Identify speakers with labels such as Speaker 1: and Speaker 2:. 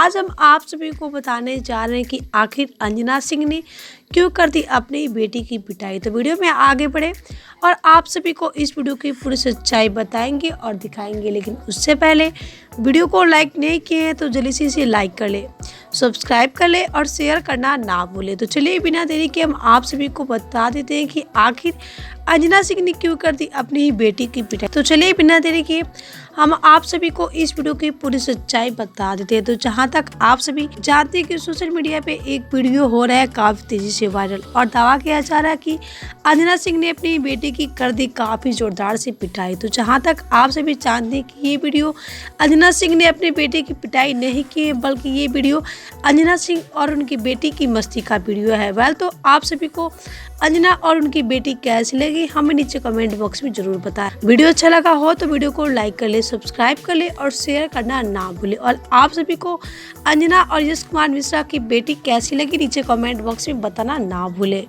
Speaker 1: आज हम आप सभी को बताने जा रहे हैं कि आखिर अंजना सिंह ने क्यों कर दी अपनी बेटी की पिटाई। तो वीडियो में आगे बढ़े और आप सभी को इस वीडियो की पूरी सच्चाई बताएंगे और दिखाएंगे। लेकिन उससे पहले वीडियो को लाइक नहीं किए हैं तो जल्दी से इसे लाइक कर ले, सब्सक्राइब कर ले और शेयर करना ना भूले। तो चलिए बिना देरी के हम आप सभी को बता देते हैं कि आखिर अंजना सिंह ने क्यों कर दी अपनी ही बेटी की पिटाई। तो चलिए बिना देरी के हम आप सभी को इस वीडियो की पूरी सच्चाई बता देते हैं। तो जहां तक आप सभी जानते हैं कि सोशल मीडिया पे एक वीडियो हो रहा है काफी तेजी से वायरल और दावा किया जा रहा है कि अंजना सिंह ने अपनी बेटी की कर दी काफी जोरदार से पिटाई। तो जहां तक आप सभी जानते हैं कि ये वीडियो अंजना सिंह ने अपनी बेटी की पिटाई नहीं की है, बल्कि ये वीडियो अंजना सिंह और उनकी बेटी की मस्ती का वीडियो है। वेल, तो आप सभी को अंजना और उनकी बेटी कैसी लगी हमें नीचे कमेंट बॉक्स में जरूर बताएं। वीडियो अच्छा लगा हो तो वीडियो को लाइक कर ले, सब्सक्राइब कर ले और शेयर करना ना भूले। और आप सभी को अंजना और यश कुमार मिश्रा की बेटी कैसी लगी नीचे कमेंट बॉक्स में बताना ना भूले।